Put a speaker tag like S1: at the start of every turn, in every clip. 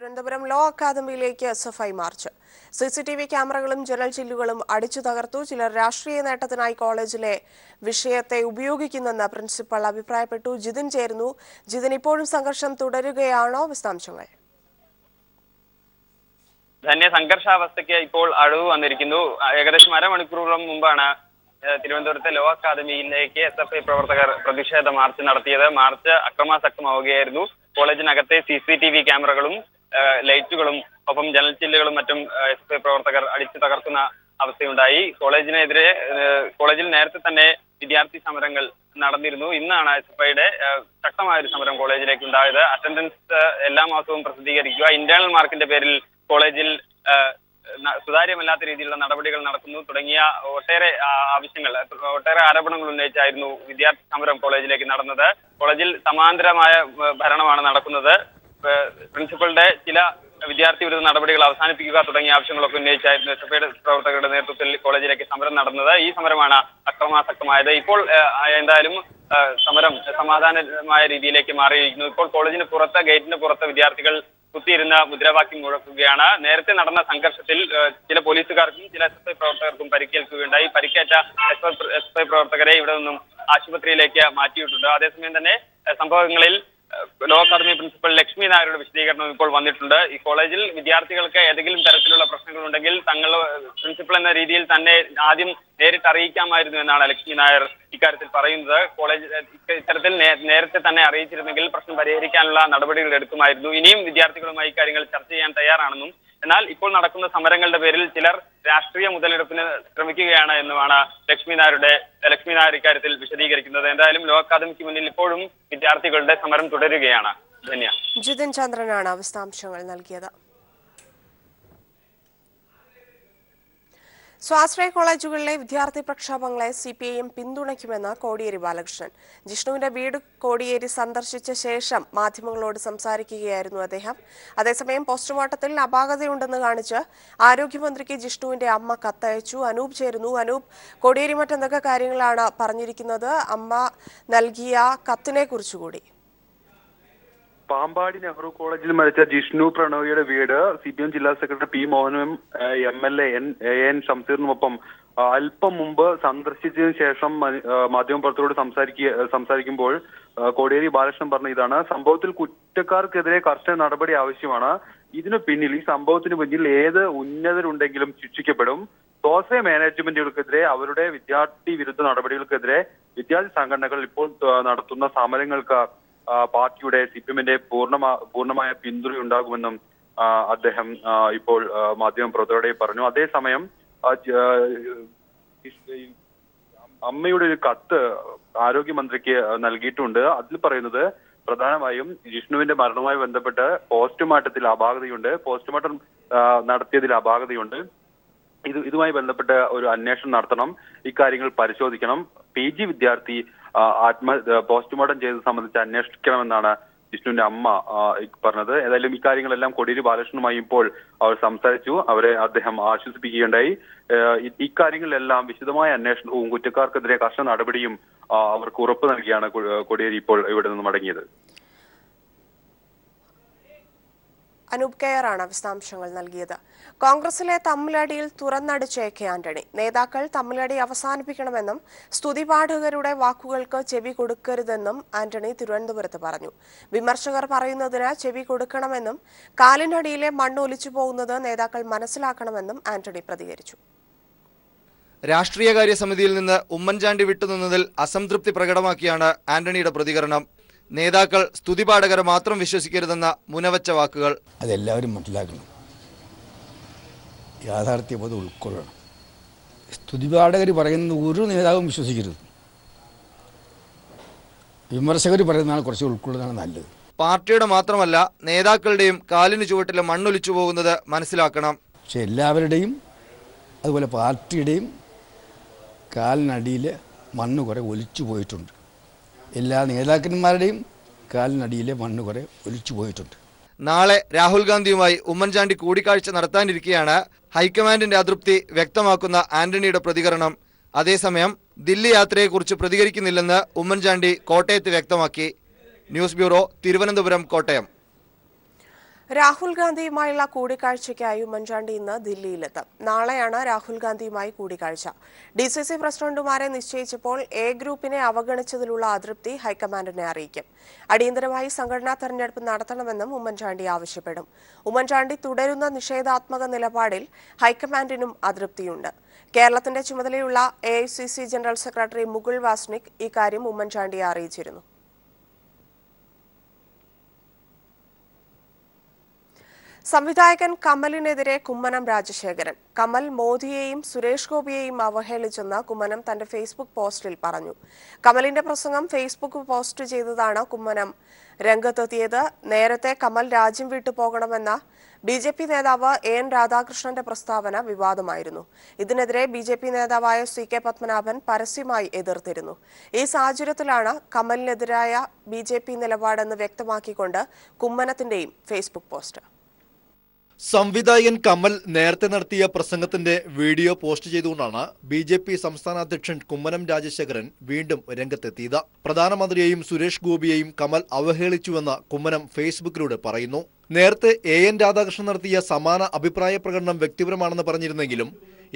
S1: Thiruvananthapuram law അക്കാദമിയിലേക്ക് SFI march. CCTV ക്യാമറകളും ജനൽ ചില്ലുകളും അടിച്ചു തകർത്തു. ചിലർ രാഷ്ട്രീയ നേട്ടത്തിനായി കോളേജിലെ വിഷയത്തെ ഉപയോഗിക്കുന്നെന്ന് പ്രിൻസിപ്പൽ അഭിപ്രായപ്പെട്ടു. ജിതിൻ ചേരുന്നു. ജിതിൻ, ഇപ്പോഴും സംഘർഷം തുടരുകയാണോ? വിശദാംശങ്ങൾ.
S2: സംഘർഷാവസ്ഥയ്ക്ക് ഇപ്പോൾ അഴിവ് വന്നിരിക്കുന്നു. ഏകദേശം അരമണിക്കൂറോളം മുമ്പാണ് തിരുവനന്തപുരത്തെ ലോ അക്കാദമിയിലേക്ക് SFI പ്രവർത്തകർ പ്രതിഷേധ മാർച്ച് നടത്തിയത്. മാർച്ച് അക്രമാസക്തമാവുകയായിരുന്നു. കോളേജിനകത്തെ CCTV ക്യാമറകളും ലൈറ്റുകളും ഒപ്പം ജനൽ ചില്ലുകളും മറ്റും SFI പ്രവർത്തകർ അടിച്ചു തകർക്കുന്ന അവസ്ഥയുണ്ടായി. കോളേജിൽ നേരത്തെ തന്നെ വിദ്യാർത്ഥി സമരങ്ങൾ നടന്നിരുന്നു. ഇന്നാണ് SFIയുടെ ശക്തമായൊരു സമരം കോളേജിലേക്ക് ഉണ്ടായത്. അറ്റൻഡൻസ് എല്ലാ മാസവും പ്രസിദ്ധീകരിക്കുക, ഇന്റേണൽ മാർക്കിന്റെ പേരിൽ കോളേജിൽ സുതാര്യമല്ലാത്ത രീതിയിലുള്ള നടപടികൾ നടക്കുന്നു തുടങ്ങിയ ഒട്ടേറെ ആരോപണങ്ങൾ ഉന്നയിച്ചായിരുന്നു വിദ്യാർത്ഥി സമരം കോളേജിലേക്ക് നടന്നത്. കോളേജിൽ സമാന്തരമായ ഭരണമാണ് നടക്കുന്നത്. പ്രിൻസിപ്പളുടെ ചില വിദ്യാർത്ഥി വിരുദ്ധ നടപടികൾ അവസാനിപ്പിക്കുക തുടങ്ങിയ ആവശ്യങ്ങളൊക്കെ ഉന്നയിച്ചായിരുന്നു SFIയുടെ പ്രവർത്തകരുടെ നേതൃത്വത്തിൽ കോളേജിലേക്ക് സമരം നടന്നത്. ഈ സമരമാണ് അക്രമാസക്തമായത്. ഇപ്പോൾ എന്തായാലും സമരം സമാധാനമായ രീതിയിലേക്ക് മാറിയിരിക്കുന്നു. ഇപ്പോൾ കോളേജിന് പുറത്ത്, ഗേറ്റിന് പുറത്ത് വിദ്യാർത്ഥികൾ കുത്തിയിരുന്ന മുദ്രാവാക്യം മുഴക്കുകയാണ്. നേരത്തെ നടന്ന സംഘർഷത്തിൽ ചില പോലീസുകാർക്കും ചില SFI പ്രവർത്തകർക്കും പരിക്കേൽക്കുകയുണ്ടായി. പരിക്കേറ്റ SFI പ്രവർത്തകരെ ഇവിടെ നിന്നും ആശുപത്രിയിലേക്ക് മാറ്റിയിട്ടുണ്ട്. അതേസമയം തന്നെ സംഭവങ്ങളിൽ ലോ അക്കാദമി പ്രിൻസിപ്പൽ ലക്ഷ്മി നായരുടെ വിശദീകരണം ഇപ്പോൾ വന്നിട്ടുണ്ട്. ഈ കോളേജിൽ വിദ്യാർത്ഥികൾക്ക് ഏതെങ്കിലും തരത്തിലുള്ള പ്രശ്നങ്ങളുണ്ടെങ്കിൽ തങ്ങൾ പ്രിൻസിപ്പൽ എന്ന രീതിയിൽ തന്നെ ആദ്യം നേരിട്ട് അറിയിക്കാമായിരുന്നു എന്നാണ് ലക്ഷ്മി നായർ ഇക്കാര്യത്തിൽ പറയുന്നത്. കോളേജ് ഇത്തരത്തിൽ നേരത്തെ തന്നെ അറിയിച്ചിരുന്നെങ്കിൽ പ്രശ്നം പരിഹരിക്കാനുള്ള നടപടികൾ എടുക്കുമായിരുന്നു. ഇനിയും വിദ്യാർത്ഥികളുമായി കാര്യങ്ങൾ ചർച്ച ചെയ്യാൻ തയ്യാറാണെന്നും എന്നാൽ ഇപ്പോൾ നടക്കുന്ന സമരങ്ങളുടെ പേരിൽ ചിലർ രാഷ്ട്രീയ മുതലെടുപ്പിന് ശ്രമിക്കുകയാണ് എന്നുമാണ് ലക്ഷ്മി നായർ ഇക്കാര്യത്തിൽ വിശദീകരിക്കുന്നത്. എന്തായാലും ലോ അക്കാദമിക്ക് മുന്നിൽ ഇപ്പോഴും വിദ്യാർത്ഥികളുടെ സമരം തുടരുകയാണ്. ധന്യ.
S1: ജിതിൻ ചന്ദ്രനാണ് വിശദാംശങ്ങൾ നൽകിയത്. സ്വാശ്രയ കോളേജുകളിലെ വിദ്യാർത്ഥി പ്രക്ഷോഭങ്ങളെ CPIM പിന്തുണയ്ക്കുമെന്ന് കോടിയേരി ബാലകൃഷ്ണൻ. ജിഷ്ണുവിന്റെ വീട് കോടിയേരി സന്ദർശിച്ച ശേഷം മാധ്യമങ്ങളോട് സംസാരിക്കുകയായിരുന്നു അദ്ദേഹം. അതേസമയം പോസ്റ്റ്മോർട്ടത്തിൽ അപാകതയുണ്ടെന്ന് കാണിച്ച് ആരോഗ്യമന്ത്രിക്ക് ജിഷ്ണുവിന്റെ അമ്മ കത്തയച്ചു. അനൂപ് ചേരുന്നു. അനൂപ്, കോടിയേരി മറ്റെന്തൊക്കെ കാര്യങ്ങളാണ് പറഞ്ഞിരിക്കുന്നത്? അമ്മ നൽകിയ കത്തിനെ കുറിച്ചുകൂടി.
S3: പാമ്പാടി നെഹ്റു കോളേജിൽ മരിച്ച ജിഷ്ണു പ്രണോയിയുടെ വീട് CPM ജില്ലാ സെക്രട്ടറി P മോഹനും MLA AN ഷംസീറിനുമൊപ്പം അല്പം മുമ്പ് സന്ദർശിച്ചതിനു ശേഷം മാധ്യമപ്രവർത്തകരോട് സംസാരിക്കുമ്പോൾ കോടിയേരി ബാലകൃഷ്ണൻ പറഞ്ഞ ഇതാണ്: സംഭവത്തിൽ കുറ്റക്കാർക്കെതിരെ കർശന നടപടി ആവശ്യമാണ്. ഇതിനു പിന്നിൽ, ഈ സംഭവത്തിന് പിന്നിൽ ഏത് ഉന്നതരുണ്ടെങ്കിലും ശിക്ഷിക്കപ്പെടും. സ്വാശ്രയ മാനേജ്മെന്റുകൾക്കെതിരെ, അവരുടെ വിദ്യാർത്ഥി വിരുദ്ധ നടപടികൾക്കെതിരെ വിദ്യാർത്ഥി സംഘടനകൾ ഇപ്പോൾ നടത്തുന്ന സമരങ്ങൾക്ക് പാർട്ടിയുടെ CPMന്റെ പൂർണ്ണമായ പിന്തുണയുണ്ടാകുമെന്നും അദ്ദേഹം ഇപ്പോൾ മാധ്യമപ്രവർത്തകരോട് പറഞ്ഞു. അതേസമയം അമ്മയുടെ ഒരു കത്ത് ആരോഗ്യമന്ത്രിക്ക് നൽകിയിട്ടുണ്ട്. അതിൽ പറയുന്നത് പ്രധാനമായും ജിഷ്ണുവിന്റെ മരണവുമായി ബന്ധപ്പെട്ട് പോസ്റ്റ്മോർട്ടത്തിൽ അപാകതയുണ്ട്, പോസ്റ്റ്മോർട്ടം നടത്തിയതിൽ അപാകതയുണ്ട്. ഇതുമായി ബന്ധപ്പെട്ട് ഒരു അന്വേഷണം നടത്തണം, ഇക്കാര്യങ്ങൾ പരിശോധിക്കണം. PG വിദ്യാർത്ഥി പോസ്റ്റ്മോർട്ടം ചെയ്തത് സംബന്ധിച്ച് അന്വേഷിക്കണമെന്നാണ് ജിഷ്ണുവിന്റെ അമ്മ പറഞ്ഞത്. ഏതായാലും ഇക്കാര്യങ്ങളെല്ലാം കോടിയേരി ബാലകൃഷ്ണനുമായി ഇപ്പോൾ അവർ സംസാരിച്ചു. അദ്ദേഹം ആശ്വസിപ്പിക്കുകയുണ്ടായി. ഇക്കാര്യങ്ങളിലെല്ലാം വിശദമായ അന്വേഷണവും കുറ്റക്കാർക്കെതിരെ കർശന നടപടിയും അവർക്ക് ഉറപ്പ് നൽകിയാണ് കോടിയേരി ഇപ്പോൾ ഇവിടെ നിന്ന് മടങ്ങിയത്.
S1: അനൂപ് കെയറാണ് വിശദാംശങ്ങൾ നൽകിയത്. കോൺഗ്രസിലെ തമ്മിലടിയിൽ തുറന്നടിച്ച AK ആന്റണി. നേതാക്കൾ തമ്മിലടി അവസാനിപ്പിക്കണമെന്നും സ്തുതിപാഠകരുടെ വാക്കുകൾക്ക് ചെവി കൊടുക്കരുതെന്നും ആന്റണി തിരുവനന്തപുരത്ത് പറഞ്ഞു. വിമർശകർ പറയുന്നതിന് ചെവി കൊടുക്കണമെന്നും കാലിനടിയിലെ മണ്ണ് ഒലിച്ചു പോകുന്നത് നേതാക്കൾ മനസ്സിലാക്കണമെന്നും ആന്റണി പ്രതികരിച്ചു.
S4: രാഷ്ട്രീയകാര്യ സമിതിയിൽ നിന്ന് ഉമ്മൻചാണ്ടി വിട്ടുനിന്നതിൽ അസംതൃപ്തി പ്രകടമാക്കിയാണ് ആന്റണിയുടെ പ്രതികരണം. നേതാക്കൾ സ്തുതിപാഠകരെ മാത്രം വിശ്വസിക്കരുതെന്ന മുനവച്ച വാക്കുകൾ.
S5: അതെല്ലാവരും മനസ്സിലാക്കണം, യാഥാർത്ഥ്യം ഉൾക്കൊള്ളണം. സ്തുതിപാഠകർ പറയുന്നത് ഒരു നേതാവും വിശ്വസിക്കരുത്. വിമർശകർ പറയുന്നതാണ് കുറച്ച് ഉൾക്കൊള്ളുന്നതാണ് നല്ലത്.
S4: പാർട്ടിയുടെ മാത്രമല്ല നേതാക്കളുടെയും കാലിന് ചുവട്ടിലെ മണ്ണൊലിച്ചു പോകുന്നത് മനസ്സിലാക്കണം.
S5: പക്ഷെ എല്ലാവരുടെയും അതുപോലെ പാർട്ടിയുടെയും കാലിനടിയിലെ മണ്ണ് കുറെ ഒലിച്ചു പോയിട്ടുണ്ട്. എല്ലാ നേതാക്കന്മാരുടെയും കാലിനടിയിലെ മണ്ണ് കുറെ ഒലിച്ചു പോയിട്ടുണ്ട്.
S4: നാളെ രാഹുൽ ഗാന്ധിയുമായി ഉമ്മൻചാണ്ടി കൂടിക്കാഴ്ച നടത്താനിരിക്കെയാണ് ഹൈക്കമാൻഡിന്റെ അതൃപ്തി വ്യക്തമാക്കുന്ന ആന്റണിയുടെ പ്രതികരണം. അതേസമയം ദില്ലി യാത്രയെക്കുറിച്ച് പ്രതികരിക്കുന്നില്ലെന്ന് ഉമ്മൻചാണ്ടി കോട്ടയത്ത് വ്യക്തമാക്കി. News bureau, Thiruvananthapuram, Kottayam.
S1: രാഹുൽ ഗാന്ധിയുമായുള്ള കൂടിക്കാഴ്ചയ്ക്കായി ഉമ്മൻചാണ്ടി ഇന്ന് ദില്ലിയിലെത്തും. നാളെയാണ് രാഹുൽ ഗാന്ധിയുമായി കൂടിക്കാഴ്ച. DCC പ്രസിഡന്റുമാരെ നിശ്ചയിച്ചപ്പോൾ എ ഗ്രൂപ്പിനെ അവഗണിച്ചതിലുള്ള അതൃപ്തി ഹൈക്കമാൻഡിനെ അറിയിക്കും. അടിയന്തരമായി സംഘടനാ തെരഞ്ഞെടുപ്പ് നടത്തണമെന്നും ഉമ്മൻചാണ്ടി ആവശ്യപ്പെടും. ഉമ്മൻചാണ്ടി തുടരുന്ന നിഷേധാത്മക നിലപാടിൽ ഹൈക്കമാൻഡിനും അതൃപ്തിയുണ്ട്. കേരളത്തിന്റെ ചുമതലയുള്ള AICC general secretary Mukul Wasnik ഇക്കാര്യം ഉമ്മൻചാണ്ടിയെ അറിയിച്ചിരുന്നു. സംവിധായകൻ കമലിനെതിരെ കുമ്മനം രാജശേഖരൻ. കമൽ മോദിയെയും സുരേഷ് ഗോപിയെയും അവഹേളിച്ചെന്ന് കുമ്മനം തന്റെ ഫേസ്ബുക്ക് പോസ്റ്റിൽ പറഞ്ഞു. കമലിന്റെ പ്രസംഗം ഫേസ്ബുക്ക് പോസ്റ്റ് ചെയ്തതാണ് കുമ്മനം രംഗത്തെത്തിയത്. നേരത്തെ കമൽ രാജ്യം വിട്ടു പോകണമെന്ന BJP നേതാവ് AN രാധാകൃഷ്ണന്റെ പ്രസ്താവന വിവാദമായിരുന്നു. ഇതിനെതിരെ BJP നേതാവായ CK പത്മനാഭൻ പരസ്യമായി എതിർത്തിരുന്നു. ഈ സാഹചര്യത്തിലാണ് കമലിനെതിരായ BJP നിലപാടെന്ന് വ്യക്തമാക്കിക്കൊണ്ട് കുമ്മനത്തിന്റെയും ഫേസ്ബുക്ക് പോസ്റ്റ്.
S6: സംവിധായകൻ കമൽ നേരത്തെ നടത്തിയ പ്രസംഗത്തിന്റെ വീഡിയോ പോസ്റ്റ് ചെയ്തുകൊണ്ടാണ് BJP സംസ്ഥാന അധ്യക്ഷൻ കുമ്മനം രാജശേഖരൻ വീണ്ടും രംഗത്തെത്തിയത്. പ്രധാനമന്ത്രിയെയും സുരേഷ് ഗോപിയെയും കമൽ അവഹേളിച്ചുവെന്ന് കുമ്മനം ഫേസ്ബുക്കിലൂടെ പറയുന്നു. നേരത്തെ AN രാധാകൃഷ്ണൻ നടത്തിയ സമാന അഭിപ്രായ പ്രകടനം വ്യക്തിപരമാണെന്ന് പറഞ്ഞിരുന്നെങ്കിലും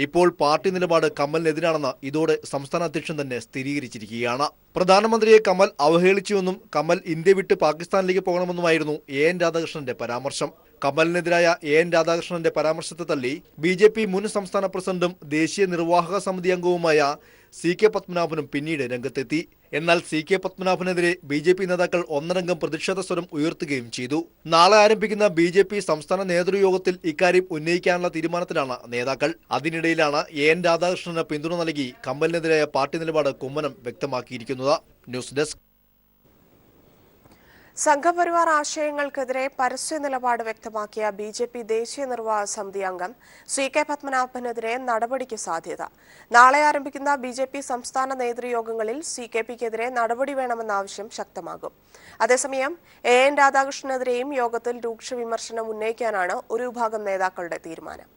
S6: ഇപ്പോൾ പാർട്ടി നിലപാട് കമലിനെതിരാണെന്ന് ഇതോടെ സംസ്ഥാന അധ്യക്ഷൻ തന്നെ സ്ഥിരീകരിച്ചിരിക്കുകയാണ്. പ്രധാനമന്ത്രിയെ കമൽ അവഹേളിച്ചുവെന്നും കമൽ ഇന്ത്യ വിട്ട് പാകിസ്ഥാനിലേക്ക് പോകണമെന്നുമായിരുന്നു AN രാധാകൃഷ്ണന്റെ പരാമർശം. കമലിനെതിരായ AN രാധാകൃഷ്ണന്റെ പരാമർശത്തെ തള്ളി BJP മുൻ സംസ്ഥാന പ്രസിഡന്റും ദേശീയ നിർവാഹക സമിതി അംഗവുമായ CK പത്മനാഭനും പിന്നീട് രംഗത്തെത്തി. എന്നാൽ CK പത്മനാഭനെതിരെ BJP നേതാക്കൾ ഒന്നടങ്കം പ്രതിഷേധ സ്വരം ഉയർത്തുകയും ചെയ്തു. നാളെ ആരംഭിക്കുന്ന BJP സംസ്ഥാന നേതൃയോഗത്തിൽ ഇക്കാര്യം ഉന്നയിക്കാനുള്ള തീരുമാനത്തിലാണ് നേതാക്കൾ. അതിനിടയിലാണ് AN രാധാകൃഷ്ണന് പിന്തുണ നൽകി കമലിനെതിരായ പാർട്ടി നിലപാട് കുമ്മനം വ്യക്തമാക്കിയിരിക്കുന്നത്. News desk.
S1: സംഘപരിവാർ ആശയങ്ങൾക്കെതിരെ പരസ്യ നിലപാട് വ്യക്തമാക്കിയ BJP ദേശീയ നിർവാഹക സമിതി അംഗം CK പത്മനാഭനെതിരെ നടപടിക്ക് സാധ്യത. നാളെ ആരംഭിക്കുന്ന BJP സംസ്ഥാന നേതൃയോഗങ്ങളിൽ CKPക്കെതിരെ നടപടി വേണമെന്ന ആവശ്യം ശക്തമാകും. അതേസമയം AN രാധാകൃഷ്ണനെതിരെയും യോഗത്തിൽ രൂക്ഷ വിമർശനം ഉന്നയിക്കാനാണ് ഒരു വിഭാഗം നേതാക്കളുടെ തീരുമാനം.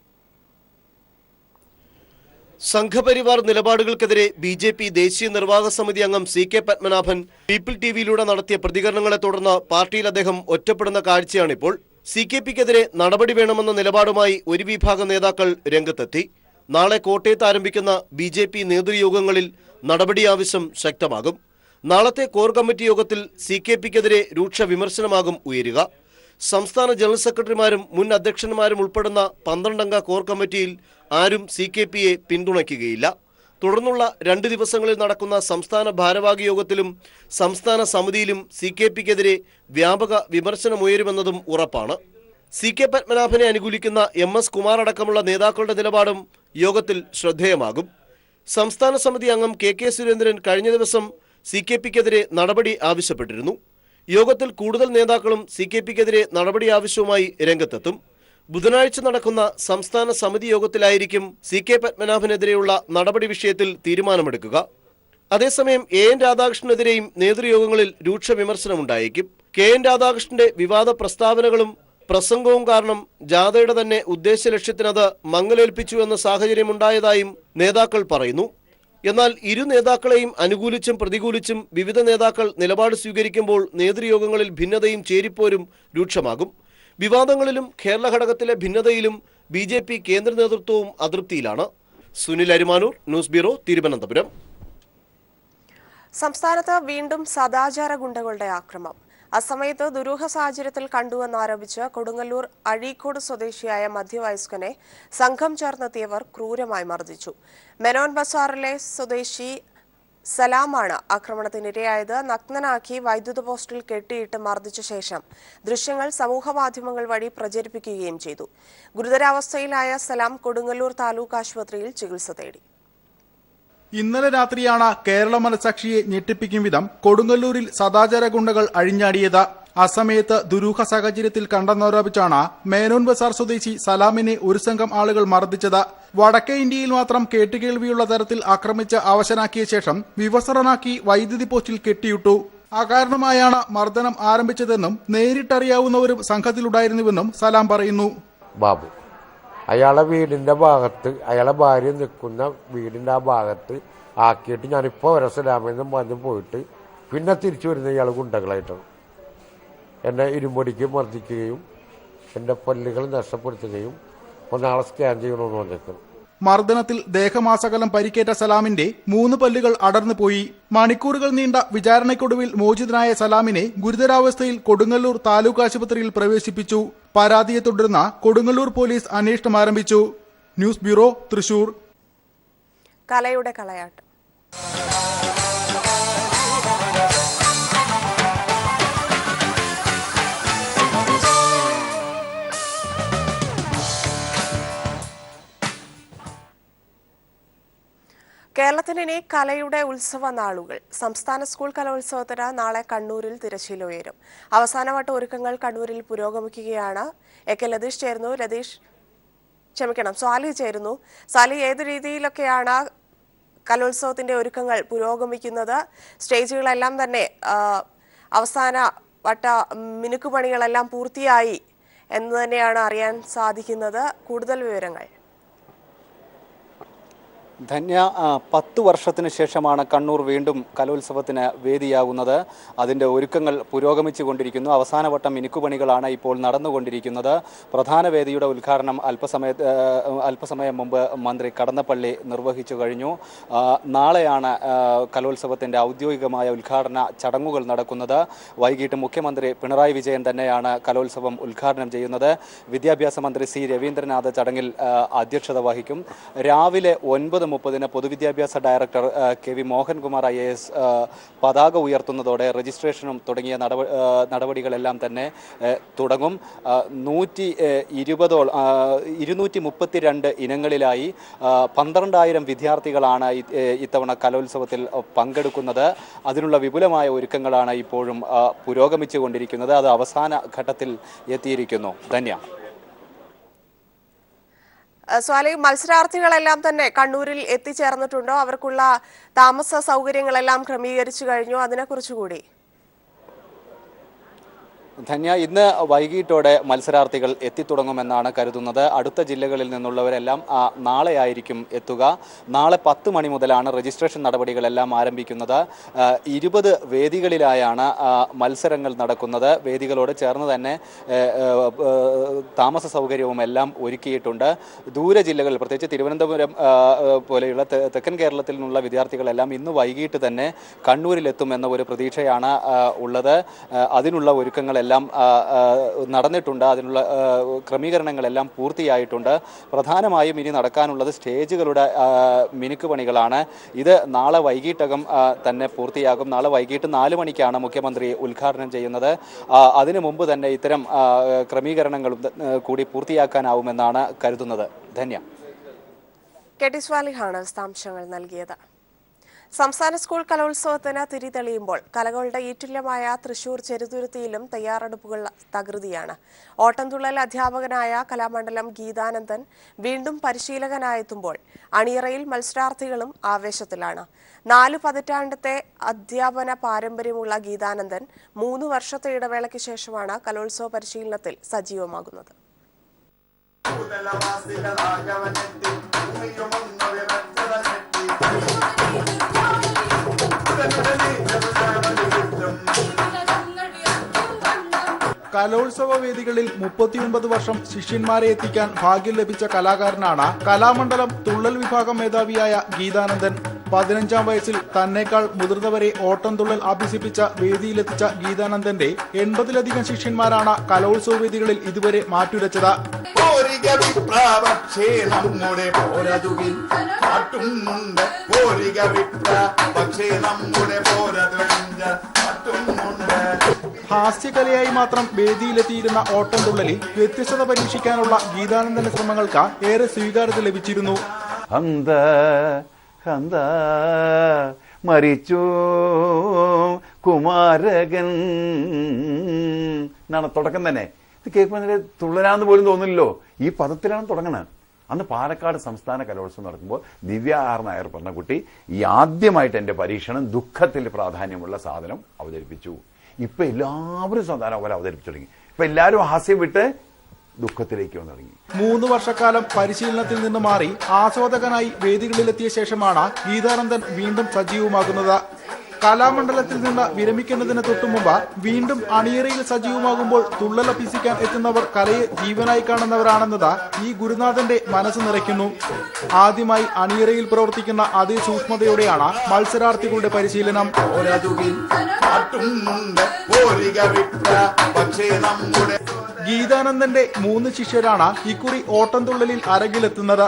S7: സംഘപരിവാർ നിലപാടുകൾക്കെതിരെ BJP ദേശീയ നിർവാഹക സമിതി അംഗം CK പത്മനാഭൻ പീപ്പിൾ TVയിലൂടെ നടത്തിയ പ്രതികരണങ്ങളെ തുടർന്ന് പാർട്ടിയിൽ അദ്ദേഹം ഒറ്റപ്പെടുന്ന കാഴ്ചയാണിപ്പോൾ. CKPക്കെതിരെ നടപടി വേണമെന്ന നിലപാടുമായി ഒരു വിഭാഗം നേതാക്കൾ രംഗത്തെത്തി. നാളെ കോട്ടയത്ത് ആരംഭിക്കുന്ന BJP നേതൃയോഗങ്ങളിൽ നടപടി ആവശ്യം ശക്തമാകും. നാളത്തെ കോർ കമ്മിറ്റി യോഗത്തിൽ CKPക്കെതിരെ രൂക്ഷ വിമർശനമാകും ഉയരുക. സംസ്ഥാന ജനറൽ സെക്രട്ടറിമാരും മുൻ അധ്യക്ഷന്മാരും ഉൾപ്പെടുന്ന 12 അംഗ കോർ കമ്മിറ്റിയിൽ ആരും CKPയെ പിന്തുണയ്ക്കുകയില്ല. തുടർന്നുള്ള 2 ദിവസങ്ങളിൽ നടക്കുന്ന സംസ്ഥാന ഭാരവാഹി യോഗത്തിലും സംസ്ഥാന സമിതിയിലും CKPക്കെതിരെ വ്യാപക വിമർശനമുയരുമെന്നതും ഉറപ്പാണ്. CK പത്മനാഭനെ അനുകൂലിക്കുന്ന MS കുമാർ അടക്കമുള്ള നേതാക്കളുടെ നിലപാടും യോഗത്തിൽ ശ്രദ്ധേയമാകും. സംസ്ഥാന സമിതി അംഗം KK സുരേന്ദ്രൻ കഴിഞ്ഞ ദിവസം CKPക്കെതിരെ നടപടി ആവശ്യപ്പെട്ടിരുന്നു. യോഗത്തിൽ കൂടുതൽ നേതാക്കളും CKPക്കെതിരെ നടപടി ആവശ്യവുമായി രംഗത്തെത്തും. ബുധനാഴ്ച നടക്കുന്ന സംസ്ഥാന സമിതി യോഗത്തിലായിരിക്കും CK പത്മനാഭനെതിരെയുള്ള നടപടി വിഷയത്തിൽ തീരുമാനമെടുക്കുക. അതേസമയം AN രാധാകൃഷ്ണനെതിരെയും നേതൃയോഗങ്ങളിൽ രൂക്ഷ വിമർശനമുണ്ടായേക്കും. KN രാധാകൃഷ്ണന്റെ വിവാദ പ്രസ്താവനകളും പ്രസംഗവും കാരണം ജാഥയുടെ തന്നെ ഉദ്ദേശ ലക്ഷ്യത്തിനത് മങ്ങലേൽപ്പിച്ചു എന്ന സാഹചര്യമുണ്ടായതായും നേതാക്കൾ പറയുന്നു. എന്നാൽ ഇരു നേതാക്കളെയും അനുകൂലിച്ചും പ്രതികൂലിച്ചും വിവിധ നേതാക്കൾ നിലപാട് സ്വീകരിക്കുമ്പോൾ നേതൃയോഗങ്ങളിൽ ഭിന്നതയും ചേരിപ്പോരും രൂക്ഷമാകും. വിവാദങ്ങളിലും കേരള ഘടകത്തിലെ ഭിന്നതയിലും BJP കേന്ദ്ര നേതൃത്വവും അതൃപ്തിയിലാണ്. Sunil Arimanoor, news bureau, Thiruvananthapuram.
S1: സംസ്ഥാനത്ത് വീണ്ടും സദാചാര ഗുണ്ടകളുടെ ആക്രമണം. അസമയത്ത് ദുരൂഹ സാഹചര്യത്തിൽ കണ്ടുവെന്നാരോപിച്ച് കൊടുങ്ങല്ലൂർ അഴീക്കോട് സ്വദേശിയായ മധ്യവയസ്കനെ സംഘം ചേർന്നെത്തിയവർ ക്രൂരമായി മർദ്ദിച്ചു. മെനോൻ ബസാറിലെ സ്വദേശി സലാമാണ് ആക്രമണത്തിനിരയായത്. നഗ്നനാക്കി വൈദ്യുത പോസ്റ്റിൽ കെട്ടിയിട്ട് മർദ്ദിച്ച ശേഷം ദൃശ്യങ്ങൾ സമൂഹമാധ്യമങ്ങൾ വഴി പ്രചരിപ്പിക്കുകയും ചെയ്തു. ഗുരുതരാവസ്ഥയിലായ സലാം കൊടുങ്ങല്ലൂർ താലൂക്ക് ആശുപത്രിയിൽ ചികിത്സ തേടി.
S8: ഇന്നലെ രാത്രിയാണ് കേരള മനസാക്ഷിയെ ഞെട്ടിപ്പിക്കും വിധം കൊടുങ്ങല്ലൂരിൽ സദാചാര ഗുണ്ടകൾ അഴിഞ്ഞാടിയത്. അസമയത്ത് ദുരൂഹ സാഹചര്യത്തിൽ കണ്ടെന്നാരോപിച്ചാണ് മേനോൻ ബസാർ സ്വദേശി സലാമിനെ ഒരു സംഘം ആളുകൾ മർദ്ദിച്ചത്. വടക്കേ ഇന്ത്യയിൽ മാത്രം കേട്ടുകേൾവിയുള്ള തരത്തിൽ ആക്രമിച്ച് അവശനാക്കിയ ശേഷം വിവസ്ത്രനാക്കി വൈദ്യുതി പോസ്റ്റിൽ കെട്ടിയിട്ടു. അകാരണമായാണ് മർദ്ദനം ആരംഭിച്ചതെന്നും നേരിട്ടറിയാവുന്നവരും സംഘത്തിലുണ്ടായിരുന്നുവെന്നും സലാം പറയുന്നു.
S9: ബാബു അയാളെ വീടിന്റെ ഭാഗത്ത്, അയാളെ ഭാര്യ നിൽക്കുന്ന വീടിന്റെ ആ ഭാഗത്ത് ആക്കിയിട്ട് ഞാനിപ്പോൾ വരെ സലാമെന്നും പറഞ്ഞ് പോയിട്ട് പിന്നെ തിരിച്ചു വരുന്ന ഇയാൾ ഗുണ്ടകളായിട്ടാണ് എന്നെ ഇരുമ്പൊടിക്ക് മർദ്ദിക്കുകയും എൻ്റെ പല്ലുകൾ നഷ്ടപ്പെടുത്തുകയും ഒന്നാളെ സ്കാൻ ചെയ്യണമെന്ന് പറഞ്ഞേക്കും.
S8: മർദ്ദനത്തിൽ ദേഹമാസകലം പരിക്കേറ്റ സലാമിന്റെ 3 പല്ലുകൾ അടർന്നു പോയി. മണിക്കൂറുകൾ നീണ്ട വിചാരണയ്ക്കൊടുവിൽ മോചിതനായ സലാമിനെ ഗുരുതരാവസ്ഥയിൽ കൊടുങ്ങല്ലൂർ താലൂക്ക് ആശുപത്രിയിൽ പ്രവേശിപ്പിച്ചു. പരാതിയെ തുടർന്ന് കൊടുങ്ങല്ലൂർ പോലീസ് അന്വേഷണം ആരംഭിച്ചു. News bureau, Thrissur.
S1: കലയുടെ കളയാട്ടം. കേരളത്തിന് ഇനി കലയുടെ ഉത്സവ നാളുകൾ. സംസ്ഥാന സ്കൂൾ കലോത്സവത്തിന് നാളെ കണ്ണൂരിൽ തിരശ്ശീല ഉയരും. അവസാനവട്ട ഒരുക്കങ്ങൾ കണ്ണൂരിൽ പുരോഗമിക്കുകയാണ്. സ്വാലി ചേരുന്നു. സ്വാലി, ഏത് രീതിയിലൊക്കെയാണ് കലോത്സവത്തിന്റെ ഒരുക്കങ്ങൾ പുരോഗമിക്കുന്നത്? സ്റ്റേജുകളെല്ലാം തന്നെ അവസാന വട്ട മിനുക്കുപണികളെല്ലാം പൂർത്തിയായി എന്ന് തന്നെയാണ് അറിയാൻ സാധിക്കുന്നത്. കൂടുതൽ വിവരങ്ങൾ.
S10: ധന്യ, 10 വർഷത്തിന് ശേഷമാണ് കണ്ണൂർ വീണ്ടും കലോത്സവത്തിന് വേദിയാകുന്നത്. അതിൻ്റെ ഒരുക്കങ്ങൾ പുരോഗമിച്ചു കൊണ്ടിരിക്കുന്നു. അവസാനവട്ടം മിനുക്കുപണികളാണ് ഇപ്പോൾ നടന്നുകൊണ്ടിരിക്കുന്നത്. പ്രധാന വേദിയുടെ ഉദ്ഘാടനം അല്പസമയം മുമ്പ് മന്ത്രി കടന്നപ്പള്ളി നിർവഹിച്ചു കഴിഞ്ഞു. നാളെയാണ് കലോത്സവത്തിൻ്റെ ഔദ്യോഗികമായ ഉദ്ഘാടന ചടങ്ങുകൾ നടക്കുന്നത്. വൈകിട്ട് മുഖ്യമന്ത്രി പിണറായി വിജയൻ തന്നെയാണ് കലോത്സവം ഉദ്ഘാടനം ചെയ്യുന്നത്. വിദ്യാഭ്യാസ മന്ത്രി സി രവീന്ദ്രനാഥ് ചടങ്ങിൽ അധ്യക്ഷത വഹിക്കും. രാവിലെ 9:30 പൊതുവിദ്യാഭ്യാസ director K V Mohankumar IAS പതാക ഉയർത്തുന്നതോടെ രജിസ്ട്രേഷനും തുടങ്ങിയ നടപടികളെല്ലാം തന്നെ തുടങ്ങും. 232 ഇനങ്ങളിലായി 12,000 വിദ്യാർത്ഥികളാണ് ഇത്തവണ കലോത്സവത്തിൽ പങ്കെടുക്കുന്നത്. അതിനുള്ള വിപുലമായ ഒരുക്കങ്ങളാണ് ഇപ്പോഴും പുരോഗമിച്ചുകൊണ്ടിരിക്കുന്നത്. അത് അവസാന ഘട്ടത്തിൽ എത്തിയിരിക്കുന്നു. ധന്യ.
S1: സ്വാലി, മത്സരാർത്ഥികളെല്ലാം തന്നെ കണ്ണൂരിൽ എത്തിച്ചേർന്നിട്ടുണ്ടോ? അവർക്കുള്ള താമസ സൗകര്യങ്ങളെല്ലാം ക്രമീകരിച്ചു കഴിഞ്ഞു? അതിനെക്കുറിച്ചുകൂടി.
S10: ധന്യ, ഇന്ന് വൈകിട്ടോടെ മത്സരാർത്ഥികൾ എത്തിത്തുടങ്ങുമെന്നാണ് കരുതുന്നത്. അടുത്ത ജില്ലകളിൽ നിന്നുള്ളവരെല്ലാം നാളെയായിരിക്കും എത്തുക. നാളെ 10 മണി മുതലാണ് രജിസ്ട്രേഷൻ നടപടികളെല്ലാം ആരംഭിക്കുന്നത്. 20 വേദികളിലായാണ് മത്സരങ്ങൾ നടക്കുന്നത്. വേദികളോട് ചേർന്ന് തന്നെ താമസ സൗകര്യവും എല്ലാം ഒരുക്കിയിട്ടുണ്ട്. ദൂര ജില്ലകളിൽ, പ്രത്യേകിച്ച് തിരുവനന്തപുരം പോലെയുള്ള തെക്കൻ കേരളത്തിൽ നിന്നുള്ള വിദ്യാർത്ഥികളെല്ലാം ഇന്ന് വൈകിട്ട് തന്നെ കണ്ണൂരിലെത്തുമെന്ന ഒരു പ്രതീക്ഷയാണ് ഉള്ളത്. അതിനുള്ള ഒരുക്കങ്ങളെല്ലാം നടന്നിട്ടുണ്ട്. അതിനുള്ള ക്രമീകരണങ്ങളെല്ലാം പൂർത്തിയായിട്ടുണ്ട്. പ്രധാനമായും ഇനി നടക്കാനുള്ളത് സ്റ്റേജുകളുടെ മിനുക്ക് പണികളാണ്. ഇത് നാളെ വൈകിട്ടകം തന്നെ പൂർത്തിയാകും. നാളെ വൈകിട്ട് 4 മണിക്കാണ് മുഖ്യമന്ത്രി ഉദ്ഘാടനം ചെയ്യുന്നത്. അതിനു മുമ്പ് തന്നെ ഇത്തരം ക്രമീകരണങ്ങളും കൂടി പൂർത്തിയാക്കാനാവുമെന്നാണ് കരുതുന്നത്. ധന്യ.
S1: കെ ടി സ്വാലിഹാണ് വിശദാംശങ്ങൾ നൽകിയത്. സംസ്ഥാന സ്കൂൾ കലോത്സവത്തിന് തിരിതെളിയുമ്പോൾ കലകളുടെ ഈറ്റുല്യമായ തൃശൂർ ചെറുതുരുത്തിയിലും തയ്യാറെടുപ്പുകൾ തകൃതിയാണ്. ഓട്ടംതുള്ളൽ അധ്യാപകനായ കലാമണ്ഡലം ഗീതാനന്ദൻ വീണ്ടും പരിശീലകനായെത്തുമ്പോൾ അണിയറയിൽ മത്സരാർത്ഥികളും ആവേശത്തിലാണ്. 4 പതിറ്റാണ്ടത്തെ അധ്യാപന പാരമ്പര്യമുള്ള ഗീതാനന്ദൻ 3 വർഷത്തെ ഇടവേളയ്ക്ക് ശേഷമാണ് കലോത്സവ പരിശീലനത്തിൽ സജീവമാകുന്നത്.
S8: കലോത്സവ വേദികളിൽ 39 വർഷം ശിഷ്യന്മാരെ എത്തിക്കാൻ ഭാഗ്യം ലഭിച്ച കലാകാരനാണ് കലാമണ്ഡലം തുള്ളൽ വിഭാഗം മേധാവിയായ ഗീതാനന്ദൻ. 15-ാം വയസ്സിൽ തന്നേക്കാൾ മുതിർന്നവരെ ഓട്ടം തുള്ളൽ അഭ്യസിപ്പിച്ച വേദിയിലെത്തിച്ച ഗീതാനന്ദന്റെ 80-ലധികം ശിഷ്യന്മാരാണ് കലോത്സവ വേദികളിൽ ഇതുവരെ മാറ്റുരച്ചത്. ഹാസ്യകലയായി മാത്രം വേദിയിലെത്തിയിരുന്ന ഓട്ടംതുള്ളലിൽ വ്യത്യസ്തത പരീക്ഷിക്കാനുള്ള ഗീതാനന്ദന്റെ ശ്രമങ്ങൾക്ക് ഏറെ സ്വീകാര്യത ലഭിച്ചിരുന്നു.
S11: മരിച്ചു കുമാരകൻ എന്നാണ് തുടക്കം തന്നെ. ഇത് കേൾക്കുമ്പോൾ തുള്ളലാന്ന് പോലും തോന്നില്ലല്ലോ. ഈ പദത്തിലാണ് തുടങ്ങുന്നത്. അന്ന് പാലക്കാട് സംസ്ഥാന കലോത്സവം നടക്കുമ്പോൾ ദിവ്യ ആർ നായർ പറഞ്ഞ കുട്ടി ഈ ആദ്യമായിട്ട് എൻ്റെ പരീക്ഷണം ദുഃഖത്തിൽ പ്രാധാന്യമുള്ള സാധനം അവതരിപ്പിച്ചു. ഇപ്പൊ എല്ലാവരും സാധാരണ പോലെ അവതരിപ്പിച്ചു തുടങ്ങി. ഇപ്പൊ എല്ലാവരും ഹാസ്യം വിട്ട് ദുഃഖത്തിലേക്ക് വന്നു തുടങ്ങി.
S8: 3 വർഷക്കാലം പരിശീലനത്തിൽ നിന്ന് മാറി ആസ്വാദകനായി വേദികളിലെത്തിയ ശേഷമാണ് ഗീതാനന്ദൻ വീണ്ടും സജീവമാകുന്നത്. കലാമണ്ഡലത്തിൽ നിന്ന് വിരമിക്കുന്നതിന് തൊട്ടുമുമ്പ് വീണ്ടും അണിയറയിൽ സജീവമാകുമ്പോൾ തുള്ളലഭ്യസിക്കാൻ എത്തുന്നവർ കലയെ ജീവനായി കാണുന്നവരാണെന്നത് ഈ ഗുരുനാഥന്റെ മനസ്സ് നിറയ്ക്കുന്നു. ആദ്യമായി അണിയറയിൽ പ്രവർത്തിക്കുന്ന അതേ സൂക്ഷ്മതയോടെയാണ് മത്സരാർത്ഥികളുടെ പരിശീലനം. ഗീതാനന്ദന്റെ 3 ശിഷ്യരാണ് ഇക്കുറി ഓട്ടംതുള്ളലിൽ അരങ്ങിലെത്തുന്നത്.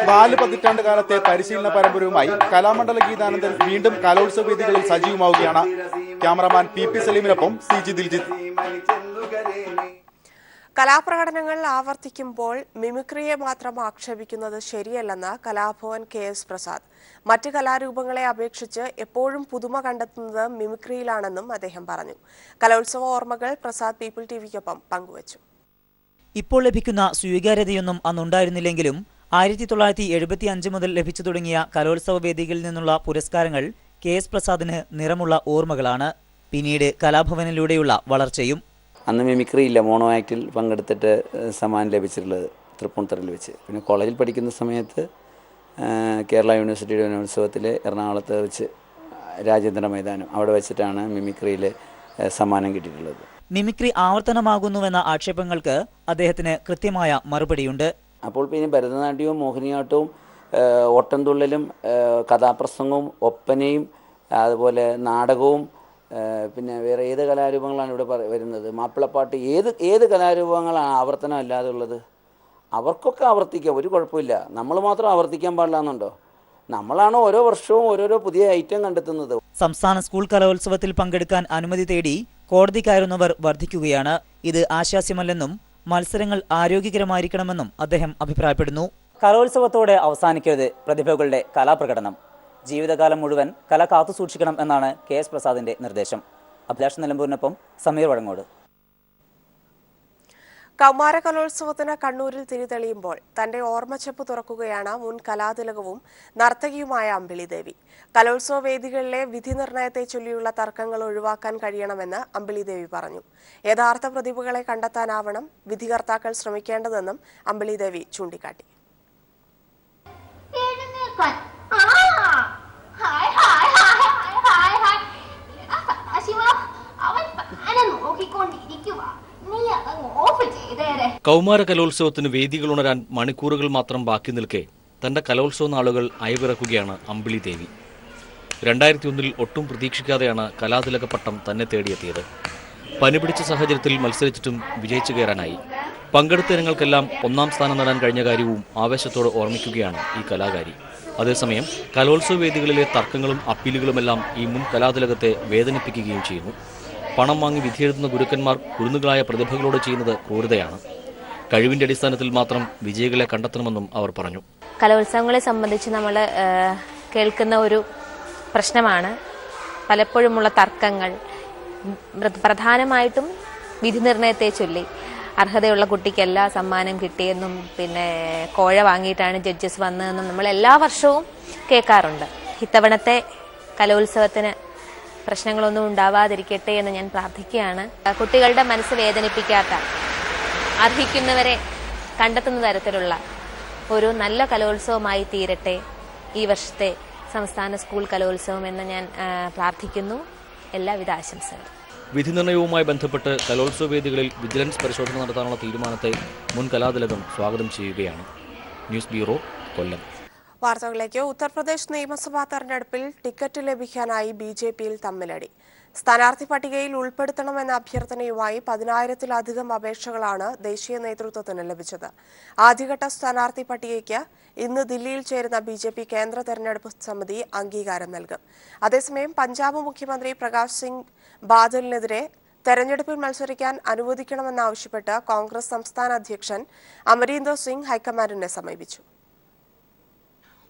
S8: 4 പതിറ്റാണ്ട് കാലത്തെ പരിശീലന പരമ്പരയുമായി കലാമണ്ഡല ഗീതാനന്ദൻ വീണ്ടും കലോത്സവ വേദികളിൽ സജീവമാവുകയാണ്. ക്യാമറമാൻ PP സലീമിനൊപ്പം CG ദിൽജിത്ത്.
S1: കലാപ്രകടനങ്ങൾ ആവർത്തിക്കുമ്പോൾ മിമിക്രിയെ മാത്രം ആക്ഷേപിക്കുന്നത് ശരിയല്ലെന്ന് കലാഭവൻ KS പ്രസാദ്. മറ്റ് കലാരൂപങ്ങളെ അപേക്ഷിച്ച് എപ്പോഴും പുതുമ കണ്ടെത്തുന്നത് മിമിക്രിയിലാണെന്നും അദ്ദേഹം പറഞ്ഞു. കലോത്സവ ഓർമ്മകൾ പ്രസാദ് പീപ്പിൾ TVക്കൊപ്പം പങ്കുവച്ചു.
S12: ഇപ്പോൾ ലഭിക്കുന്ന സ്വീകാര്യതയൊന്നും അന്നുണ്ടായിരുന്നില്ലെങ്കിലും 1975 മുതൽ ലഭിച്ചു തുടങ്ങിയ കലോത്സവ വേദികളിൽ നിന്നുള്ള പുരസ്കാരങ്ങൾ KS പ്രസാദിന് നിറമുള്ള ഓർമ്മകളാണ്. പിന്നീട് കലാഭവനിലൂടെയുള്ള വളർച്ചയും.
S13: അന്ന് മിമിക്രി ഇല്ല, മോണോ ആക്ടിൽ പങ്കെടുത്തിട്ട് സമ്മാനം ലഭിച്ചിട്ടുള്ളത് തൃപ്പൂണിത്തുറയിൽ വെച്ച്. പിന്നെ കോളേജിൽ പഠിക്കുന്ന സമയത്ത് കേരള യൂണിവേഴ്സിറ്റിയുടെ ഉത്സവത്തിൽ എറണാകുളത്ത് വെച്ച് രാജേന്ദ്ര മൈതാനം അവിടെ വെച്ചിട്ടാണ് മിമിക്രിയിൽ സമ്മാനം കിട്ടിയിട്ടുള്ളത്.
S12: മിമിക്രി ആവർത്തനമാകുന്നുവെന്ന ആക്ഷേപങ്ങൾക്ക് അദ്ദേഹത്തിന് കൃത്യമായ മറുപടിയുണ്ട്.
S13: അപ്പോൾ പിന്നെ ഭരതനാട്യവും മോഹിനിയാട്ടവും ഓട്ടംതുള്ളലും കഥാപ്രസംഗവും ഒപ്പനയും അതുപോലെ നാടകവും പിന്നെ വേറെ ഏത് കലാരൂപങ്ങളാണ് ഇവിടെ വരുന്നത്? മാപ്പിളപ്പാട്ട്, ഏത് കലാരൂപങ്ങളാണ് ആവർത്തനം അല്ലാതെ ഉള്ളത്? അവർക്കൊക്കെ ആവർത്തിക്കാം, ഒരു കുഴപ്പമില്ല. നമ്മൾ മാത്രം ആവർത്തിക്കാൻ പാടില്ല എന്നുണ്ടോ? നമ്മളാണ് ഓരോ വർഷവും ഓരോരോ പുതിയ ഐറ്റം കണ്ടെത്തുന്നത്.
S12: സംസ്ഥാന സ്കൂൾ കലോത്സവത്തിൽ പങ്കെടുക്കാൻ അനുമതി തേടി കോടതി കയറുന്നവർ വർദ്ധിക്കുകയാണ്. ഇത് ആശാസ്യമല്ലെന്നും മത്സരങ്ങൾ ആരോഗ്യകരമായിരിക്കണമെന്നും അദ്ദേഹം അഭിപ്രായപ്പെടുന്നു. കലോത്സവത്തോടെ അവസാനിക്കരുത് പ്രതിഭകളുടെ കലാപ്രകടനം. ജീവിതകാലം മുഴുവൻ കല കാത്തുസൂക്ഷിക്കണം എന്നാണ് KS പ്രസാദിന്റെ നിർദ്ദേശം. അഭിലാഷ് നിലമ്പൂരിനൊപ്പം സമീർ വഴങ്ങോട്.
S1: കൗമാര കലോത്സവത്തിന് കണ്ണൂരിൽ തിരിതെളിയുമ്പോൾ തന്റെ ഓർമ്മച്ചെപ്പ് തുറക്കുകയാണ് മുൻ കലാതിലകവും നർത്തകിയുമായ അമ്പിളി ദേവി. കലോത്സവ വേദികളിലെ വിധി നിർണയത്തെ ചൊല്ലിയുള്ള തർക്കങ്ങൾ ഒഴിവാക്കാൻ കഴിയണമെന്ന് അമ്പിളി ദേവി പറഞ്ഞു. യഥാർത്ഥ പ്രതിഭകളെ കണ്ടെത്താനാവണം വിധികർത്താക്കൾ ശ്രമിക്കേണ്ടതെന്നും അമ്പിളി ദേവി ചൂണ്ടിക്കാട്ടി.
S14: കൗമാര കലോത്സവത്തിന് വേദികൾ ഉണരാൻ മണിക്കൂറുകൾ മാത്രം ബാക്കി നിൽക്കെ തന്റെ കലോത്സവ നാളുകൾ അയവിറക്കുകയാണ് അമ്പിളി ദേവി. 2001 ഒട്ടും പ്രതീക്ഷിക്കാതെയാണ് കലാതിലക പട്ടം തന്നെ തേടിയെത്തിയത്. പനി പിടിച്ച സാഹചര്യത്തിൽ മത്സരിച്ചിട്ടും വിജയിച്ചു കയറാനായി. പങ്കെടുത്ത ഇനങ്ങൾക്കെല്ലാം 1ാം സ്ഥാനം നേടാൻ കഴിഞ്ഞ കാര്യവും ആവേശത്തോടെ ഓർമ്മിക്കുകയാണ് ഈ കലാകാരി. അതേസമയം കലോത്സവ വേദികളിലെ തർക്കങ്ങളും അപ്പീലുകളുമെല്ലാം ഈ മുൻ കലാതിലകത്തെ വേദനിപ്പിക്കുകയും ചെയ്യുന്നു. പണം വാങ്ങി വിധിയെഴുതുന്ന ഗുരുക്കന്മാർ കുരുന്നുകളായ പ്രതിഭകളോട് ചെയ്യുന്നത് ക്രൂരതയാണ്. കഴിവിന്റെ അടിസ്ഥാനത്തിൽ മാത്രം വിജയികളെ കണ്ടെത്തണമെന്നും അവർ പറഞ്ഞു.
S15: കലോത്സവങ്ങളെ സംബന്ധിച്ച് നമ്മൾ കേൾക്കുന്ന ഒരു പ്രശ്നമാണ് പലപ്പോഴുമുള്ള തർക്കങ്ങൾ. പ്രധാനമായിട്ടും വിധി നിർണയത്തെ ചൊല്ലി അർഹതയുള്ള കുട്ടിക്കല്ല സമ്മാനം കിട്ടിയെന്നും പിന്നെ കോഴ വാങ്ങിയിട്ടാണ് ജഡ്ജസ് വന്നതെന്നും നമ്മൾ എല്ലാ വർഷവും കേൾക്കാറുണ്ട്. ഇത്തവണത്തെ കലോത്സവത്തിന് പ്രശ്നങ്ങളൊന്നും ഉണ്ടാവാതിരിക്കട്ടെ എന്ന് ഞാൻ പ്രാർത്ഥിക്കുകയാണ്. കുട്ടികളുടെ മനസ്സ് വേദനിപ്പിക്കാത്ത, അർഹിക്കുന്നവരെ കണ്ടെത്തുന്ന തരത്തിലുള്ള ഒരു നല്ല കലോത്സവമായി തീരട്ടെ ഈ വർഷത്തെ സംസ്ഥാന സ്കൂൾ കലോത്സവം എന്ന് ഞാൻ പ്രാർത്ഥിക്കുന്നു. എല്ലാവിധ ആശംസകളും.
S14: വിധി നിർണയവുമായി ബന്ധപ്പെട്ട് കലോത്സവ വേദികളിൽ വിജിലൻസ് പരിശോധന നടത്താനുള്ള തീരുമാനത്തെ മുൻ കലാതിലകം സ്വാഗതം ചെയ്യുകയാണ്. ന്യൂസ് ബ്യൂറോ, കൊല്ലം.
S1: വാർത്തകളിലേക്ക്. ഉത്തർപ്രദേശ് നിയമസഭാ തെരഞ്ഞെടുപ്പിൽ ടിക്കറ്റ് ലഭിക്കാനായി BJPയിൽ തമ്മിലടി. സ്ഥാനാർത്ഥി പട്ടികയിൽ ഉൾപ്പെടുത്തണമെന്ന അഭ്യർത്ഥനയുമായി 10,000-ത്തിലധികം അപേക്ഷകളാണ് ദേശീയ നേതൃത്വത്തിന് ലഭിച്ചത്. ആദ്യഘട്ട സ്ഥാനാർത്ഥി പട്ടികയ്ക്ക് ഇന്ന് ദില്ലിയിൽ ചേരുന്ന BJP കേന്ദ്ര തെരഞ്ഞെടുപ്പ് സമിതി അംഗീകാരം നൽകും. അതേസമയം പഞ്ചാബ് മുഖ്യമന്ത്രി പ്രകാശ് സിംഗ് ബാദലിനെതിരെ തെരഞ്ഞെടുപ്പിൽ മത്സരിക്കാൻ അനുവദിക്കണമെന്നാവശ്യപ്പെട്ട് കോൺഗ്രസ് സംസ്ഥാന അധ്യക്ഷൻ അമരീന്ദർ സിംഗ് ഹൈക്കമാൻഡിനെ സമീപിച്ചു.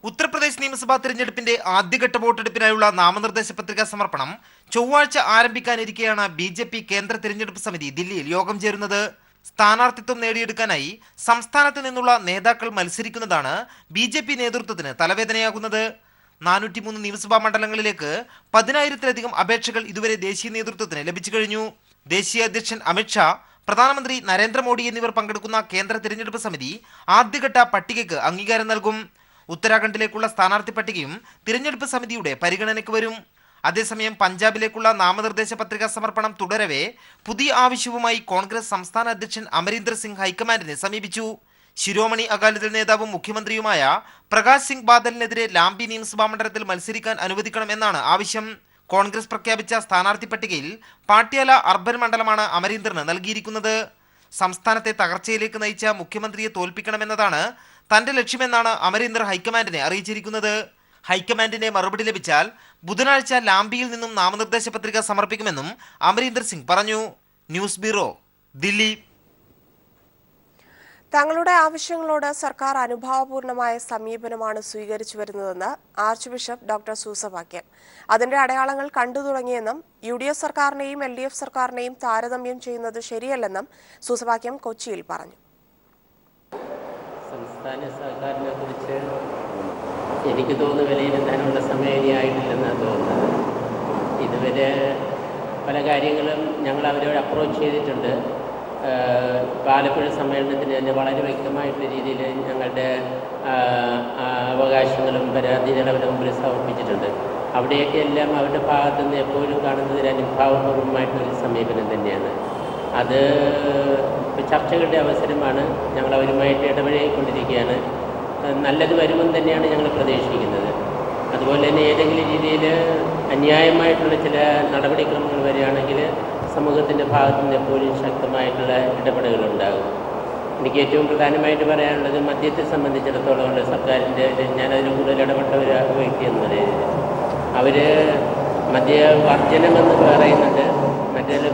S16: ഉത്തർപ്രദേശ് നിയമസഭാ തെരഞ്ഞെടുപ്പിന്റെ ആദ്യഘട്ട വോട്ടെടുപ്പിനായുള്ള നാമനിർദ്ദേശ പത്രികാ സമർപ്പണം ചൊവ്വാഴ്ച ആരംഭിക്കാനിരിക്കെയാണ് BJP കേന്ദ്ര തെരഞ്ഞെടുപ്പ് സമിതി ദില്ലിയിൽ യോഗം ചേരുന്നത്. സ്ഥാനാർത്ഥിത്വം നേടിയെടുക്കാനായി സംസ്ഥാനത്ത് നിന്നുള്ള നേതാക്കൾ മത്സരിക്കുന്നതാണ് BJP നേതൃത്വത്തിന് തലവേദനയാകുന്നത്. 403 നിയമസഭാ മണ്ഡലങ്ങളിലേക്ക് 10,000-ത്തിലധികം അപേക്ഷകൾ ഇതുവരെ ദേശീയ നേതൃത്വത്തിന് ലഭിച്ചു കഴിഞ്ഞു. ദേശീയ അധ്യക്ഷൻ അമിത്ഷാ, പ്രധാനമന്ത്രി നരേന്ദ്രമോദി എന്നിവർ പങ്കെടുക്കുന്ന കേന്ദ്ര തെരഞ്ഞെടുപ്പ് സമിതി ആദ്യഘട്ട പട്ടികയ്ക്ക് അംഗീകാരം നൽകും. ഉത്തരാഖണ്ഡിലേക്കുള്ള സ്ഥാനാർത്ഥി പട്ടികയും തിരഞ്ഞെടുപ്പ് സമിതിയുടെ പരിഗണനയ്ക്ക് വരും. അതേസമയം പഞ്ചാബിലേക്കുള്ള നാമനിർദ്ദേശ പത്രികാ സമർപ്പണം തുടരവേ പുതിയ ആവശ്യവുമായി കോൺഗ്രസ് സംസ്ഥാന അധ്യക്ഷൻ അമരീന്ദർ സിംഗ് ഹൈക്കമാൻഡിനെ സമീപിച്ചു. ശിരോമണി അകാലിദൾ നേതാവും മുഖ്യമന്ത്രിയുമായ പ്രകാശ് സിംഗ് ബാദലിനെതിരെ ലാംബി നിയമസഭാ മണ്ഡലത്തിൽ മത്സരിക്കാൻ അനുവദിക്കണമെന്നാണ് ആവശ്യം. കോൺഗ്രസ് പ്രഖ്യാപിച്ച സ്ഥാനാർത്ഥി പട്ടികയിൽ പാട്യാല അർബൻ മണ്ഡലമാണ് അമരീന്ദറിന് നൽകിയിരിക്കുന്നത്. സംസ്ഥാനത്തെ തകർച്ചയിലേക്ക് നയിച്ച മുഖ്യമന്ത്രിയെ തോൽപ്പിക്കണമെന്നതാണ് തന്റെ ലക്ഷ്യമെന്നാണ് അമരീന്ദർ ഹൈക്കമാൻഡിനെ അറിയിച്ചിരിക്കുന്നത്. ഹൈക്കമാൻഡിന്റെ മറുപടി ലഭിച്ചാൽ ബുധനാഴ്ച ലാംബിയിൽ നിന്നും നാമനിർദ്ദേശ പത്രിക സമർപ്പിക്കുമെന്നും അമരീന്ദർ സിംഗ് പറഞ്ഞു. News bureau, Delhi.
S1: തങ്ങളുടെ ആവശ്യങ്ങളോട് സർക്കാർ അനുഭാവപൂർണമായ സമീപനമാണ് സ്വീകരിച്ചു വരുന്നതെന്ന് ആർച്ച് ബിഷപ്പ് ഡോക്ടർ സൂസവാക്യം. അതിന്റെ അടയാളങ്ങൾ കണ്ടു തുടങ്ങിയെന്നും UDF സർക്കാരിനെയും LDF സർക്കാരിനെയും താരതമ്യം ചെയ്യുന്നത് ശരിയല്ലെന്നും സൂസവാക്യം കൊച്ചിയിൽ പറഞ്ഞു.
S17: സംസ്ഥാന സർക്കാരിനെ കുറിച്ച് എനിക്ക് തോന്നുന്നു വിലയിരുത്താനുള്ള സമയം ഇനിയായിട്ടില്ലെന്നാണ് തോന്നുന്നത്. ഇതുവരെ പല കാര്യങ്ങളും ഞങ്ങൾ അവരോട് അപ്രോച്ച് ചെയ്തിട്ടുണ്ട്. ആലപ്പുഴ സമ്മേളനത്തിന് തന്നെ വളരെ വ്യക്തമായിട്ടുള്ള രീതിയിൽ ഞങ്ങളുടെ അവകാശങ്ങളും പരാതികളും അവരുടെ മുമ്പിൽ സമർപ്പിച്ചിട്ടുണ്ട്. അവിടെയൊക്കെ എല്ലാം അവരുടെ ഭാഗത്തു നിന്ന് എപ്പോഴും കാണുന്നത് അനുഭാവപൂർവ്വമായിട്ടൊരു സമീപനം തന്നെയാണ്. അത് ചർച്ചകളുടെ അവസരമാണ്. ഞങ്ങൾ അവരുമായിട്ട് ഇടപഴകിക്കൊണ്ടിരിക്കുകയാണ്. നല്ലത് വരുമെന്ന് തന്നെയാണ് ഞങ്ങൾ പ്രതീക്ഷിക്കുന്നത്. അതുപോലെ തന്നെ ഏതെങ്കിലും രീതിയിൽ അന്യായമായിട്ടുള്ള ചില നടപടിക്രമങ്ങൾ വരികയാണെങ്കിൽ സമൂഹത്തിൻ്റെ ഭാഗത്തു നിന്ന് എപ്പോഴും ശക്തമായിട്ടുള്ള ഇടപെടലുകളുണ്ടാകും. എനിക്ക് ഏറ്റവും പ്രധാനമായിട്ട് പറയാനുള്ളത് മദ്യത്തെ സംബന്ധിച്ചിടത്തോളമുള്ള സർക്കാരിൻ്റെ, ഞാനതിന് കൂടുതൽ ഇടപെട്ട ഒരു വ്യക്തി എന്ന നിലയിൽ അവർ മദ്യവർജനമെന്ന് പറയുന്നുണ്ട്,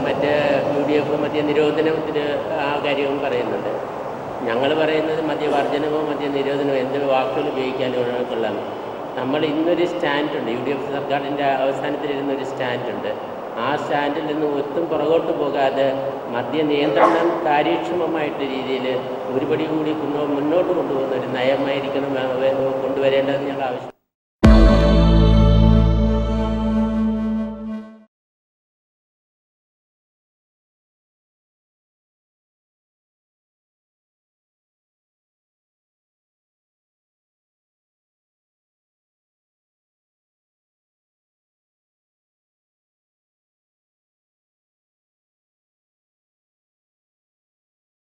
S17: മറ്റ് UDF മദ്യ നിരോധനത്തിന് ആ കാര്യവും പറയുന്നുണ്ട്. ഞങ്ങൾ പറയുന്നത് മദ്യവർജനമോ മദ്യനിരോധനമോ എന്ത് വാക്കുകൾ ഉപയോഗിക്കാനും കൊള്ളാം. നമ്മൾ ഇന്നൊരു സ്റ്റാൻഡുണ്ട്, UDF സർക്കാരിൻ്റെ അവസാനത്തിലിരുന്നൊരു സ്റ്റാൻഡുണ്ട്. ആ സ്റ്റാൻഡിൽ നിന്ന് ഒത്തും പുറകോട്ട് പോകാതെ മദ്യനിയന്ത്രണം കാര്യക്ഷമമായിട്ടുള്ള രീതിയിൽ ഒരുപടി കൂടി മുന്നോട്ട് കൊണ്ടുപോകുന്ന ഒരു നയമായിരിക്കണം കൊണ്ടുവരേണ്ടതെന്ന് ഞങ്ങൾ ആവശ്യം.